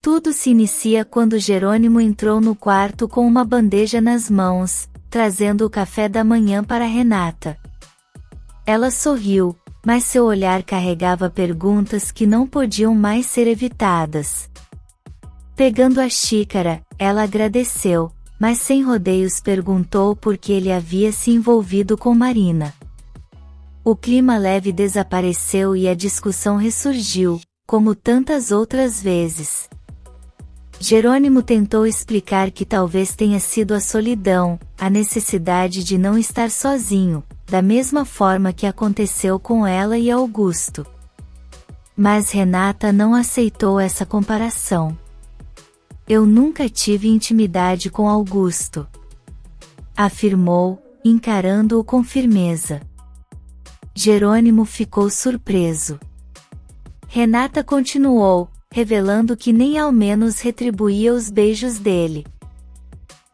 Tudo se inicia quando Jerônimo entrou no quarto com uma bandeja nas mãos, trazendo o café da manhã para Renata. Ela sorriu, mas seu olhar carregava perguntas que não podiam mais ser evitadas. Pegando a xícara, ela agradeceu, mas sem rodeios perguntou por que ele havia se envolvido com Marina. O clima leve desapareceu e a discussão ressurgiu, como tantas outras vezes. Jerônimo tentou explicar que talvez tenha sido a solidão, a necessidade de não estar sozinho, da mesma forma que aconteceu com ela e Augusto. Mas Renata não aceitou essa comparação. Eu nunca tive intimidade com Augusto, afirmou, encarando-o com firmeza. Jerônimo ficou surpreso. Renata continuou, revelando que nem ao menos retribuía os beijos dele.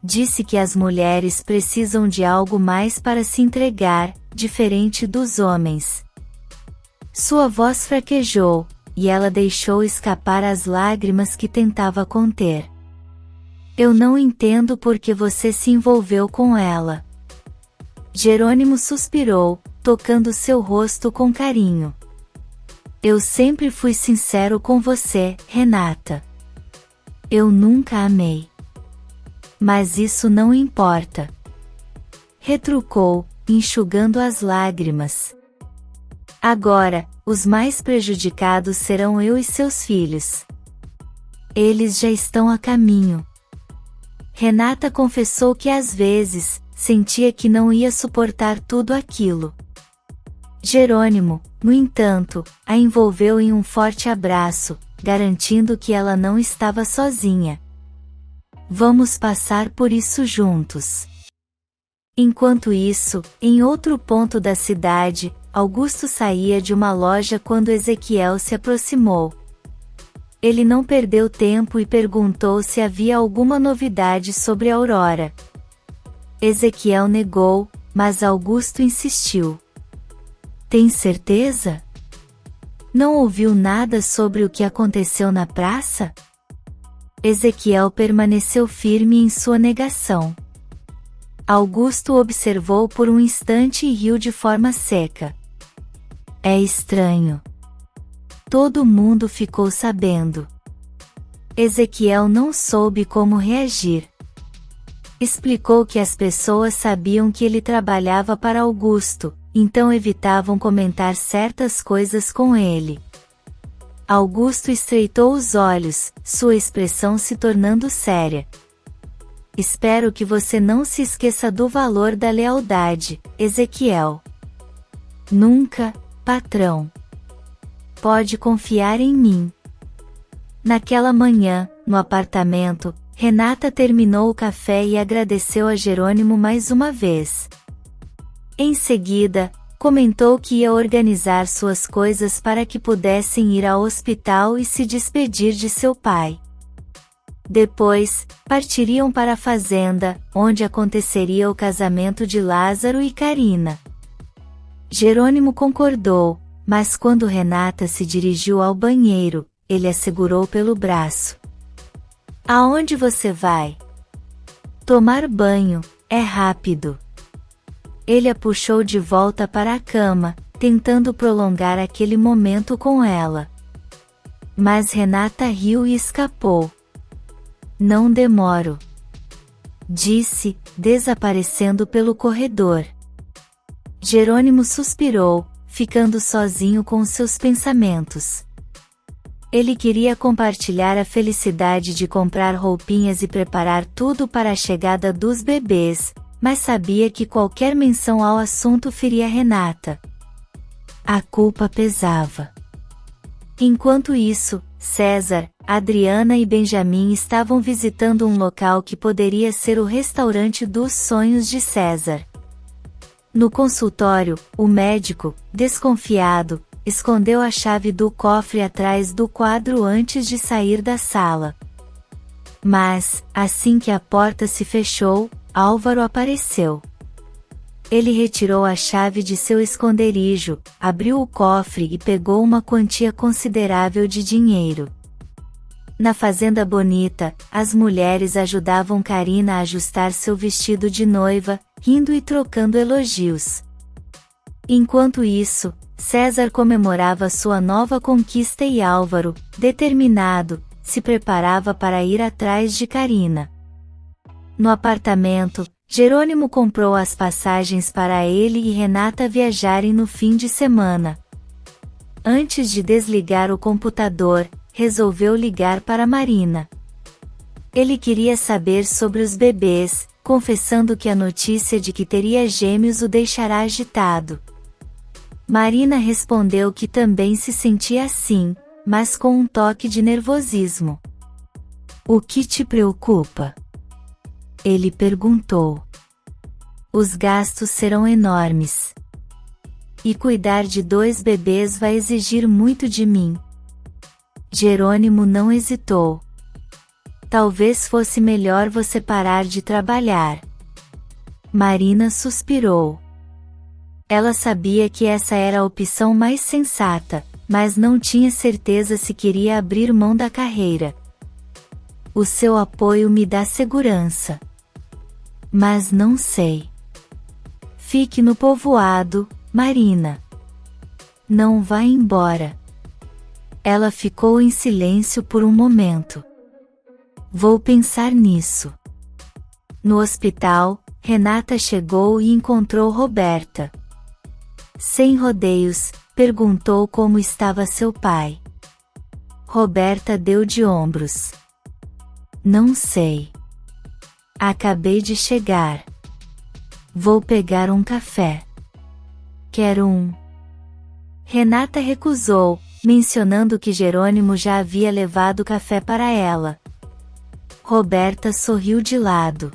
Disse que as mulheres precisam de algo mais para se entregar, diferente dos homens. Sua voz fraquejou, e ela deixou escapar as lágrimas que tentava conter. Eu não entendo por que você se envolveu com ela. Jerônimo suspirou, tocando seu rosto com carinho. Eu sempre fui sincero com você, Renata. Eu nunca amei. Mas isso não importa. Retrucou, enxugando as lágrimas. Agora, os mais prejudicados serão eu e seus filhos. Eles já estão a caminho. Renata confessou que às vezes, sentia que não ia suportar tudo aquilo. Jerônimo, no entanto, a envolveu em um forte abraço, garantindo que ela não estava sozinha. Vamos passar por isso juntos. Enquanto isso, em outro ponto da cidade, Augusto saía de uma loja quando Ezequiel se aproximou. Ele não perdeu tempo e perguntou se havia alguma novidade sobre Aurora. Ezequiel negou, mas Augusto insistiu. Tem certeza? Não ouviu nada sobre o que aconteceu na praça? Ezequiel permaneceu firme em sua negação. Augusto observou por um instante e riu de forma seca. É estranho. Todo mundo ficou sabendo. Ezequiel não soube como reagir. Explicou que as pessoas sabiam que ele trabalhava para Augusto, então evitavam comentar certas coisas com ele. Augusto estreitou os olhos, sua expressão se tornando séria. Espero que você não se esqueça do valor da lealdade, Ezequiel. Nunca, patrão. Pode confiar em mim. Naquela manhã, no apartamento, Renata terminou o café e agradeceu a Jerônimo mais uma vez. Em seguida, comentou que ia organizar suas coisas para que pudessem ir ao hospital e se despedir de seu pai. Depois, partiriam para a fazenda, onde aconteceria o casamento de Lázaro e Carina. Jerônimo concordou, mas quando Renata se dirigiu ao banheiro, ele a segurou pelo braço. Aonde você vai? Tomar banho, é rápido. Ele a puxou de volta para a cama, tentando prolongar aquele momento com ela. Mas Renata riu e escapou. Não demoro. Disse, desaparecendo pelo corredor. Jerônimo suspirou, ficando sozinho com seus pensamentos. Ele queria compartilhar a felicidade de comprar roupinhas e preparar tudo para a chegada dos bebês, mas sabia que qualquer menção ao assunto feria Renata. A culpa pesava. Enquanto isso, César, Adriana e Benjamin estavam visitando um local que poderia ser o restaurante dos sonhos de César. No consultório, o médico, desconfiado, escondeu a chave do cofre atrás do quadro antes de sair da sala. Mas, assim que a porta se fechou, Álvaro apareceu. Ele retirou a chave de seu esconderijo, abriu o cofre e pegou uma quantia considerável de dinheiro. Na fazenda bonita, as mulheres ajudavam Karina a ajustar seu vestido de noiva, rindo e trocando elogios. Enquanto isso, César comemorava sua nova conquista e Álvaro, determinado, se preparava para ir atrás de Karina. No apartamento, Jerônimo comprou as passagens para ele e Renata viajarem no fim de semana. Antes de desligar o computador, resolveu ligar para Marina. Ele queria saber sobre os bebês, confessando que a notícia de que teria gêmeos o deixará agitado. Marina respondeu que também se sentia assim, mas com um toque de nervosismo. "O que te preocupa?" ele perguntou. "Os gastos serão enormes. E cuidar de 2 bebês vai exigir muito de mim." Jerônimo não hesitou. "Talvez fosse melhor você parar de trabalhar." Marina suspirou. Ela sabia que essa era a opção mais sensata, mas não tinha certeza se queria abrir mão da carreira. "O seu apoio me dá segurança. Mas não sei." "Fique no povoado, Marina. Não vá embora." Ela ficou em silêncio por um momento. "Vou pensar nisso." No hospital, Renata chegou e encontrou Roberta. Sem rodeios, perguntou como estava seu pai. Roberta deu de ombros. "Não sei. Acabei de chegar. Vou pegar um café." "Quer um?" Renata recusou, mencionando que Jerônimo já havia levado café para ela. Roberta sorriu de lado.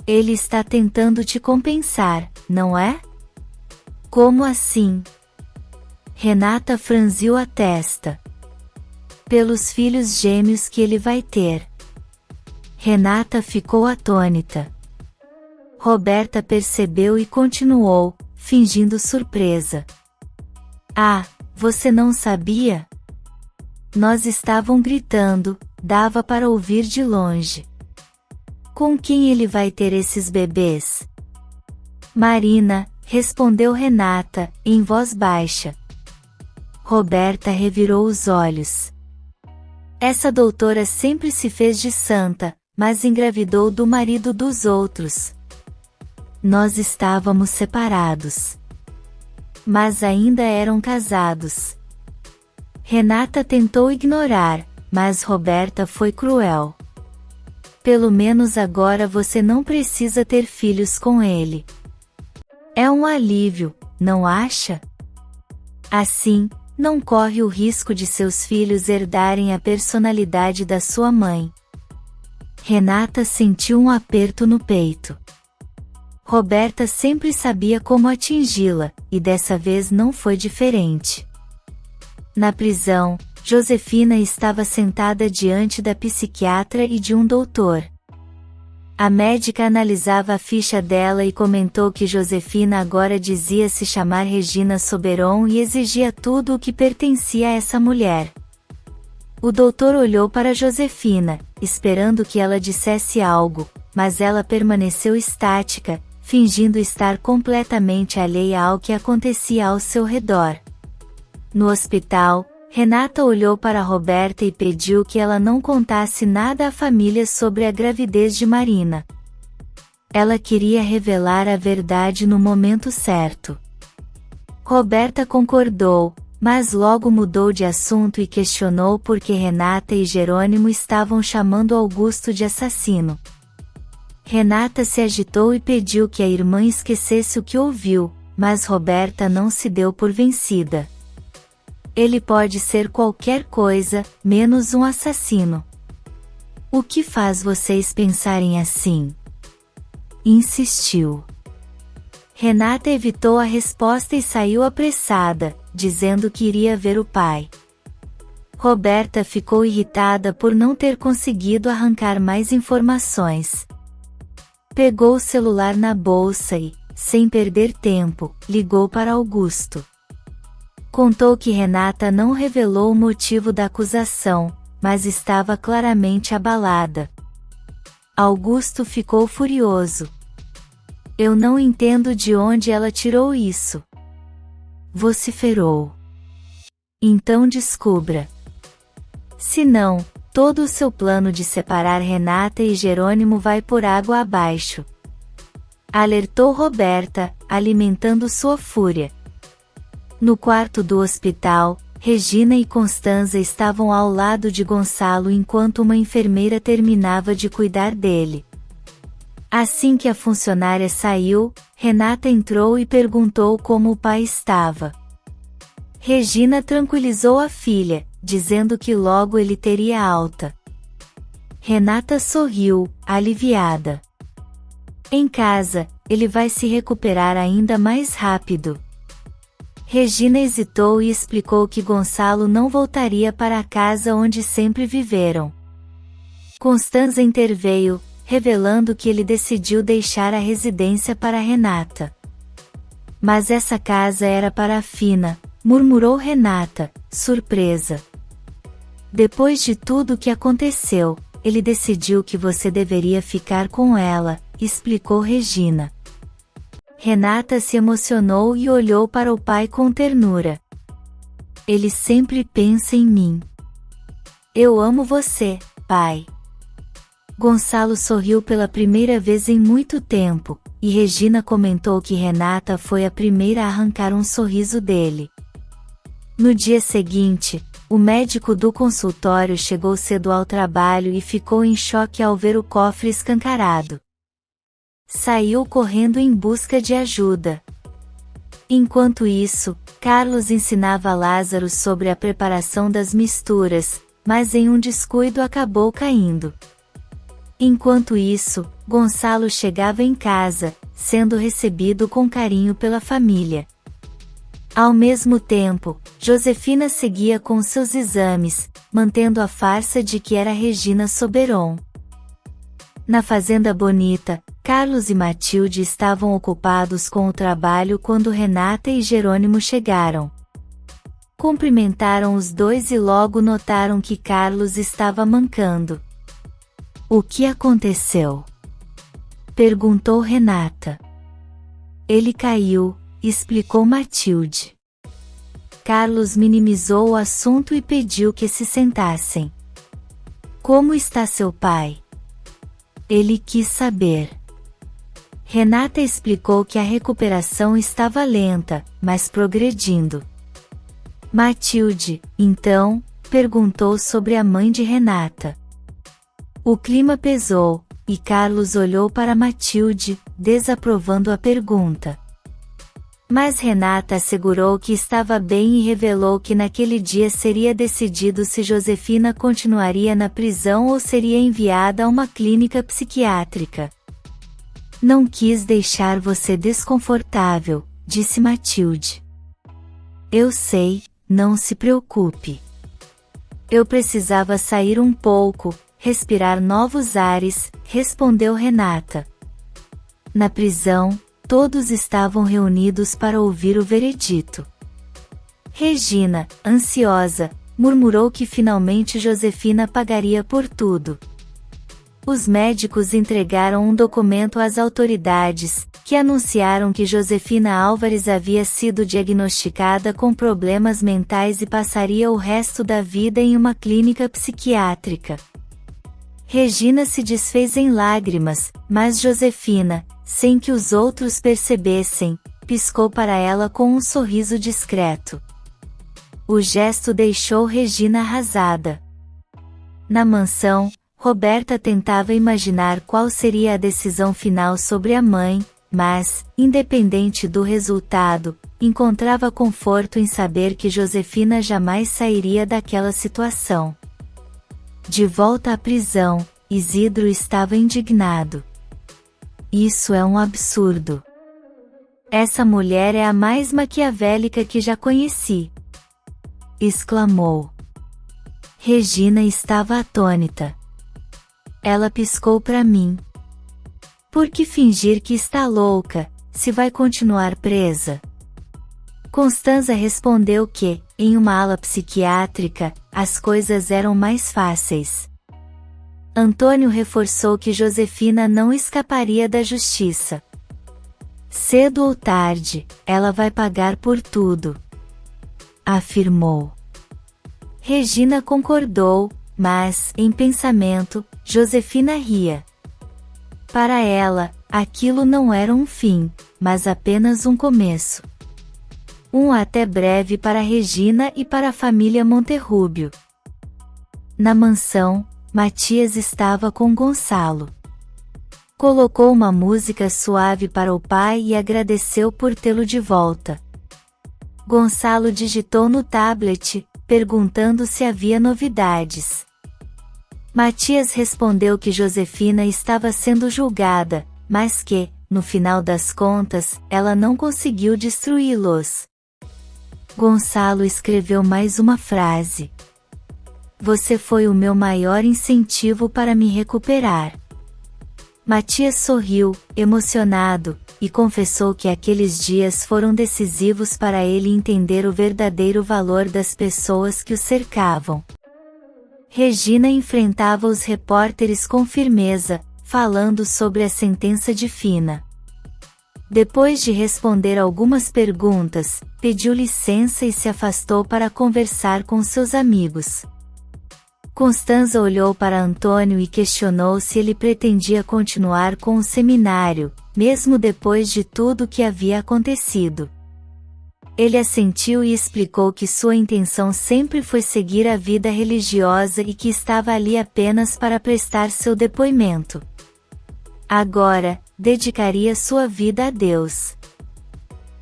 "Ele está tentando te compensar, não é?" "Como assim?" Renata franziu a testa. "Pelos filhos gêmeos que ele vai ter." Renata ficou atônita. Roberta percebeu e continuou, fingindo surpresa. "Ah, você não sabia?" "Nós estavam gritando, dava para ouvir de longe." "Com quem ele vai ter esses bebês?" "Marina", respondeu Renata, em voz baixa. Roberta revirou os olhos. Essa doutora sempre se fez de santa, mas engravidou do marido dos outros. Nós estávamos separados. Mas ainda eram casados. Renata tentou ignorar, mas Roberta foi cruel. "Pelo menos agora você não precisa ter filhos com ele." "É um alívio, não acha? Assim, não corre o risco de seus filhos herdarem a personalidade da sua mãe." Renata sentiu um aperto no peito. Roberta sempre sabia como atingi-la, e dessa vez não foi diferente. Na prisão, Josefina estava sentada diante da psiquiatra e de um doutor. A médica analisava a ficha dela e comentou que Josefina agora dizia se chamar Regina Soberon e exigia tudo o que pertencia a essa mulher. O doutor olhou para Josefina, esperando que ela dissesse algo, mas ela permaneceu estática, fingindo estar completamente alheia ao que acontecia ao seu redor. No hospital, Renata olhou para Roberta e pediu que ela não contasse nada à família sobre a gravidez de Marina. Ela queria revelar a verdade no momento certo. Roberta concordou, mas logo mudou de assunto e questionou por que Renata e Jerônimo estavam chamando Augusto de assassino. Renata se agitou e pediu que a irmã esquecesse o que ouviu, mas Roberta não se deu por vencida. "Ele pode ser qualquer coisa, menos um assassino." "O que faz vocês pensarem assim?" insistiu. Renata evitou a resposta e saiu apressada, dizendo que iria ver o pai. Roberta ficou irritada por não ter conseguido arrancar mais informações. Pegou o celular na bolsa e, sem perder tempo, ligou para Augusto. Contou que Renata não revelou o motivo da acusação, mas estava claramente abalada. Augusto ficou furioso. Eu não entendo de onde ela tirou isso. Vociferou. Então descubra. Se não, todo o seu plano de separar Renata e Jerônimo vai por água abaixo. Alertou Roberta, alimentando sua fúria. No quarto do hospital, Regina e Constanza estavam ao lado de Gonçalo enquanto uma enfermeira terminava de cuidar dele. Assim que a funcionária saiu, Renata entrou e perguntou como o pai estava. Regina tranquilizou a filha, dizendo que logo ele teria alta. Renata sorriu, aliviada. Em casa, ele vai se recuperar ainda mais rápido. Regina hesitou e explicou que Gonçalo não voltaria para a casa onde sempre viveram. Constanza interveio, revelando que ele decidiu deixar a residência para Renata. Mas essa casa era para a Fina, murmurou Renata, surpresa. Depois de tudo o que aconteceu, ele decidiu que você deveria ficar com ela, explicou Regina. Renata se emocionou e olhou para o pai com ternura. Ele sempre pensa em mim. Eu amo você, pai. Gonçalo sorriu pela primeira vez em muito tempo, e Regina comentou que Renata foi a primeira a arrancar um sorriso dele. No dia seguinte, o médico do consultório chegou cedo ao trabalho e ficou em choque ao ver o cofre escancarado. Saiu correndo em busca de ajuda. Enquanto isso, Carlos ensinava Lázaro sobre a preparação das misturas, mas em um descuido acabou caindo. Enquanto isso, Gonçalo chegava em casa, sendo recebido com carinho pela família. Ao mesmo tempo, Josefina seguia com seus exames, mantendo a farsa de que era Regina Soberon. Na Fazenda Bonita, Carlos e Matilde estavam ocupados com o trabalho quando Renata e Jerônimo chegaram. Cumprimentaram os dois e logo notaram que Carlos estava mancando. O que aconteceu? Perguntou Renata. Ele caiu, explicou Matilde. Carlos minimizou o assunto e pediu que se sentassem. Como está seu pai? Ele quis saber. Renata explicou que a recuperação estava lenta, mas progredindo. Matilde, então, perguntou sobre a mãe de Renata. O clima pesou, e Carlos olhou para Matilde, desaprovando a pergunta. Mas Renata assegurou que estava bem e revelou que naquele dia seria decidido se Josefina continuaria na prisão ou seria enviada a uma clínica psiquiátrica. Não quis deixar você desconfortável, disse Matilde. Eu sei, não se preocupe. Eu precisava sair um pouco, respirar novos ares, respondeu Renata. Na prisão, todos estavam reunidos para ouvir o veredito. Regina, ansiosa, murmurou que finalmente Josefina pagaria por tudo. Os médicos entregaram um documento às autoridades, que anunciaram que Josefina Álvares havia sido diagnosticada com problemas mentais e passaria o resto da vida em uma clínica psiquiátrica. Regina se desfez em lágrimas, mas Josefina, sem que os outros percebessem, piscou para ela com um sorriso discreto. O gesto deixou Regina arrasada. Na mansão, Roberta tentava imaginar qual seria a decisão final sobre a mãe, mas, independente do resultado, encontrava conforto em saber que Josefina jamais sairia daquela situação. De volta à prisão, Isidro estava indignado. Isso é um absurdo. Essa mulher é a mais maquiavélica que já conheci. Exclamou. Regina estava atônita. Ela piscou para mim. Por que fingir que está louca, se vai continuar presa? Constanza respondeu que, em uma ala psiquiátrica, as coisas eram mais fáceis. Antônio reforçou que Josefina não escaparia da justiça. Cedo ou tarde, ela vai pagar por tudo, afirmou. Regina concordou, mas, em pensamento, Josefina ria. Para ela, aquilo não era um fim, mas apenas um começo. Até breve para Regina e para a família Monterrubio. Na mansão, Matias estava com Gonçalo. Colocou uma música suave para o pai e agradeceu por tê-lo de volta. Gonçalo digitou no tablet, perguntando se havia novidades. Matias respondeu que Josefina estava sendo julgada, mas que, no final das contas, ela não conseguiu destruí-los. Gonçalo escreveu mais uma frase. Você foi o meu maior incentivo para me recuperar. Matias sorriu, emocionado, e confessou que aqueles dias foram decisivos para ele entender o verdadeiro valor das pessoas que o cercavam. Regina enfrentava os repórteres com firmeza, falando sobre a sentença de Fina. Depois de responder algumas perguntas, pediu licença e se afastou para conversar com seus amigos. Constanza olhou para Antônio e questionou se ele pretendia continuar com o seminário, mesmo depois de tudo o que havia acontecido. Ele assentiu e explicou que sua intenção sempre foi seguir a vida religiosa e que estava ali apenas para prestar seu depoimento. Agora, dedicaria sua vida a Deus.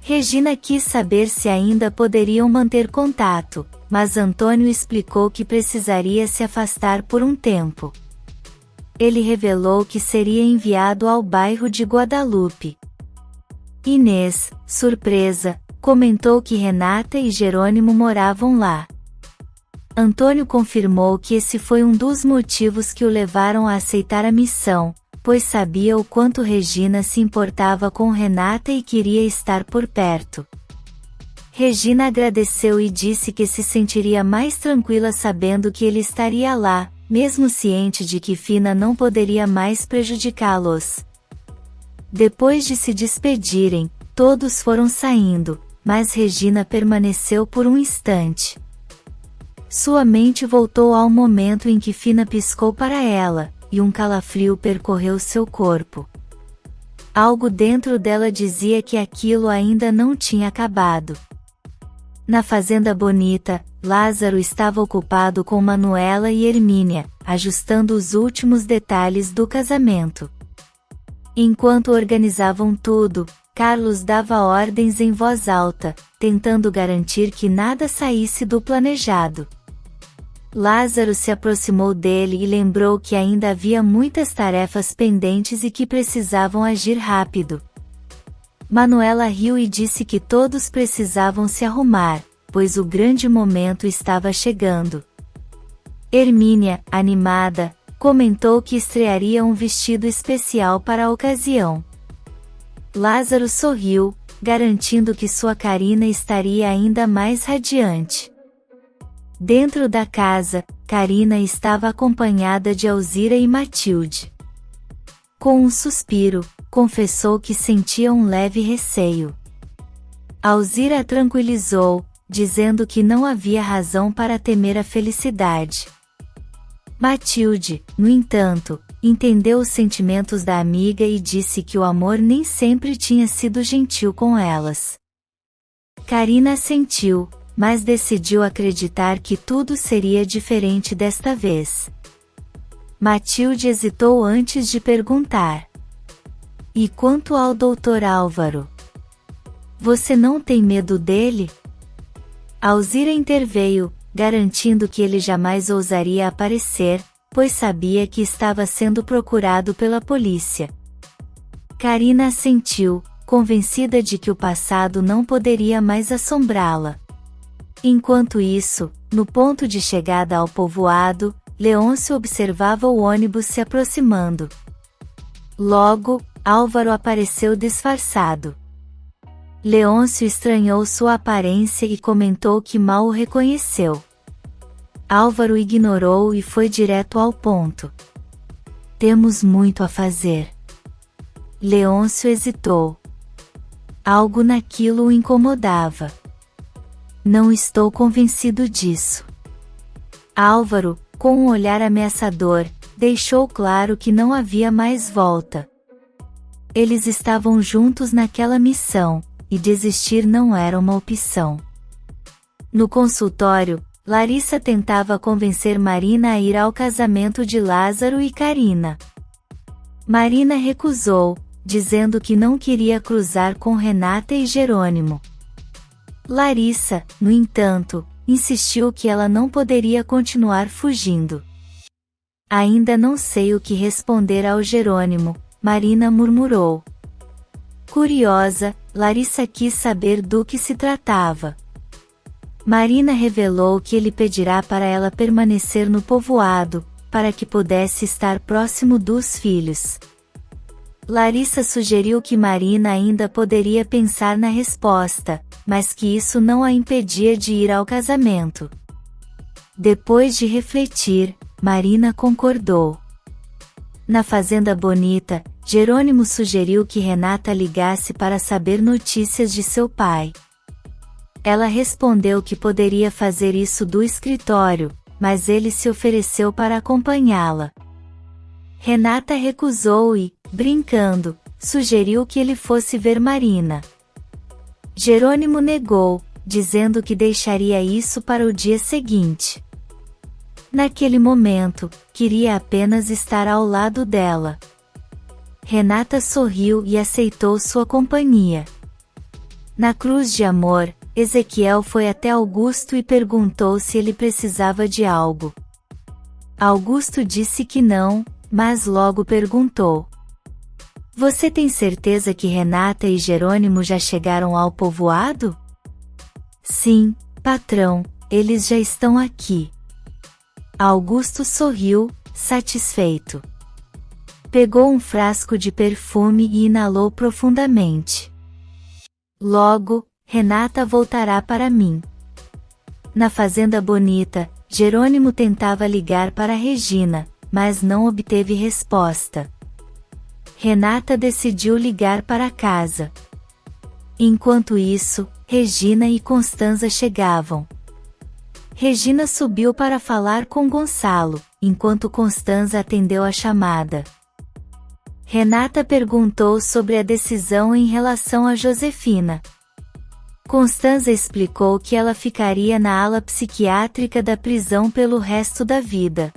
Regina quis saber se ainda poderiam manter contato, mas Antônio explicou que precisaria se afastar por um tempo. Ele revelou que seria enviado ao bairro de Guadalupe. Inês, surpresa, comentou que Renata e Jerônimo moravam lá. Antônio confirmou que esse foi um dos motivos que o levaram a aceitar a missão, pois sabia o quanto Regina se importava com Renata e queria estar por perto. Regina agradeceu e disse que se sentiria mais tranquila sabendo que ele estaria lá, mesmo ciente de que Fina não poderia mais prejudicá-los. Depois de se despedirem, todos foram saindo, mas Regina permaneceu por um instante. Sua mente voltou ao momento em que Fina piscou para ela, e um calafrio percorreu seu corpo. Algo dentro dela dizia que aquilo ainda não tinha acabado. Na fazenda bonita, Lázaro estava ocupado com Manuela e Hermínia, ajustando os últimos detalhes do casamento. Enquanto organizavam tudo, Carlos dava ordens em voz alta, tentando garantir que nada saísse do planejado. Lázaro se aproximou dele e lembrou que ainda havia muitas tarefas pendentes e que precisavam agir rápido. Manuela riu e disse que todos precisavam se arrumar, pois o grande momento estava chegando. Hermínia, animada, comentou que estrearia um vestido especial para a ocasião. Lázaro sorriu, garantindo que sua Carina estaria ainda mais radiante. Dentro da casa, Carina estava acompanhada de Alzira e Matilde. Com um suspiro, confessou que sentia um leve receio. Alzira a tranquilizou, dizendo que não havia razão para temer a felicidade. Matilde, no entanto, entendeu os sentimentos da amiga e disse que o amor nem sempre tinha sido gentil com elas. Carina assentiu, mas decidiu acreditar que tudo seria diferente desta vez. Matilde hesitou antes de perguntar. E quanto ao Dr. Álvaro? Você não tem medo dele? Alzira interveio, garantindo que ele jamais ousaria aparecer, pois sabia que estava sendo procurado pela polícia. Carina assentiu, convencida de que o passado não poderia mais assombrá-la. Enquanto isso, no ponto de chegada ao povoado, Leôncio observava o ônibus se aproximando. Logo, Álvaro apareceu disfarçado. Leôncio estranhou sua aparência e comentou que mal o reconheceu. Álvaro ignorou e foi direto ao ponto. Temos muito a fazer. Leôncio hesitou. Algo naquilo o incomodava. Não estou convencido disso. Álvaro, com um olhar ameaçador, deixou claro que não havia mais volta. Eles estavam juntos naquela missão, e desistir não era uma opção. No consultório, Larissa tentava convencer Marina a ir ao casamento de Lázaro e Carina. Marina recusou, dizendo que não queria cruzar com Renata e Jerônimo. Larissa, no entanto, insistiu que ela não poderia continuar fugindo. Ainda não sei o que responder ao Jerônimo, Marina murmurou. Curiosa, Larissa quis saber do que se tratava. Marina revelou que ele pedirá para ela permanecer no povoado, para que pudesse estar próximo dos filhos. Larissa sugeriu que Marina ainda poderia pensar na resposta, mas que isso não a impedia de ir ao casamento. Depois de refletir, Marina concordou. Na Fazenda Bonita, Jerônimo sugeriu que Renata ligasse para saber notícias de seu pai. Ela respondeu que poderia fazer isso do escritório, mas ele se ofereceu para acompanhá-la. Renata recusou e, brincando, sugeriu que ele fosse ver Marina. Jerônimo negou, dizendo que deixaria isso para o dia seguinte. Naquele momento, queria apenas estar ao lado dela. Renata sorriu e aceitou sua companhia. Na cruz de amor, Ezequiel foi até Augusto e perguntou se ele precisava de algo. Augusto disse que não, mas logo perguntou. Você tem certeza que Renata e Jerônimo já chegaram ao povoado? Sim, patrão, eles já estão aqui. Augusto sorriu, satisfeito. Pegou um frasco de perfume e inalou profundamente. Logo, Renata voltará para mim. Na Fazenda Bonita, Jerônimo tentava ligar para Regina, mas não obteve resposta. Renata decidiu ligar para casa. Enquanto isso, Regina e Constanza chegavam. Regina subiu para falar com Gonçalo, enquanto Constanza atendeu a chamada. Renata perguntou sobre a decisão em relação a Josefina. Constanza explicou que ela ficaria na ala psiquiátrica da prisão pelo resto da vida.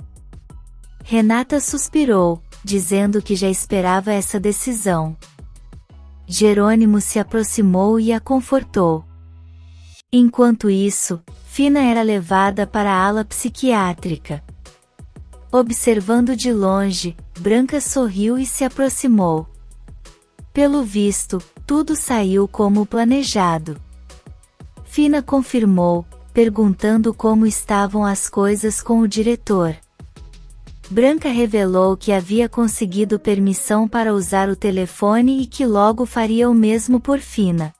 Renata suspirou, dizendo que já esperava essa decisão. Jerônimo se aproximou e a confortou. Enquanto isso, Fina era levada para a ala psiquiátrica. Observando de longe, Branca sorriu e se aproximou. Pelo visto, tudo saiu como planejado. Fina confirmou, perguntando como estavam as coisas com o diretor. Branca revelou que havia conseguido permissão para usar o telefone e que logo faria o mesmo por Fina.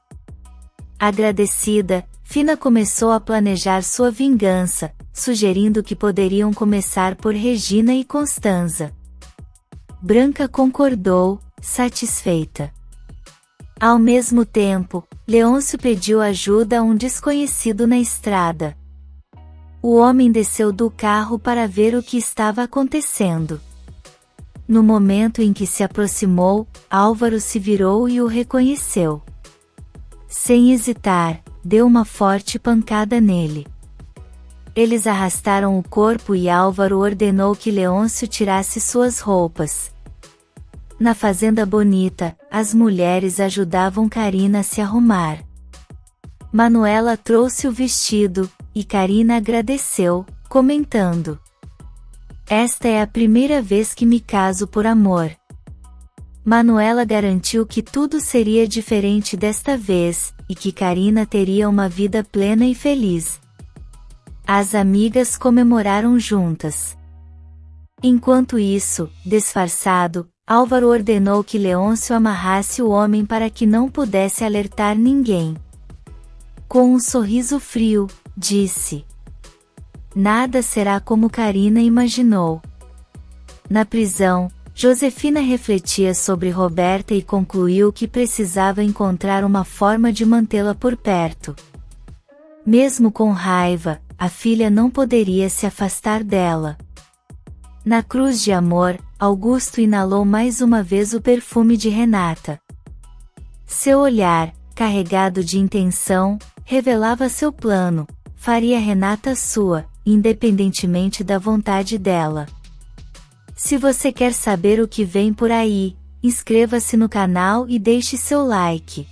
Agradecida, Fina começou a planejar sua vingança, sugerindo que poderiam começar por Regina e Constanza. Branca concordou, satisfeita. Ao mesmo tempo, Leôncio pediu ajuda a um desconhecido na estrada. O homem desceu do carro para ver o que estava acontecendo. No momento em que se aproximou, Álvaro se virou e o reconheceu. Sem hesitar, deu uma forte pancada nele. Eles arrastaram o corpo e Álvaro ordenou que Leôncio tirasse suas roupas. Na Fazenda Bonita, as mulheres ajudavam Carina a se arrumar. Manuela trouxe o vestido, e Carina agradeceu, comentando: Esta é a primeira vez que me caso por amor. Manuela garantiu que tudo seria diferente desta vez, e que Carina teria uma vida plena e feliz. As amigas comemoraram juntas. Enquanto isso, disfarçado, Álvaro ordenou que Leôncio amarrasse o homem para que não pudesse alertar ninguém. Com um sorriso frio, disse: "Nada será como Carina imaginou." Na prisão, Josefina refletia sobre Roberta e concluiu que precisava encontrar uma forma de mantê-la por perto. Mesmo com raiva, a filha não poderia se afastar dela. Na cruz de amor, Augusto inalou mais uma vez o perfume de Renata. Seu olhar, carregado de intenção, revelava seu plano: faria Renata sua, independentemente da vontade dela. Se você quer saber o que vem por aí, inscreva-se no canal e deixe seu like.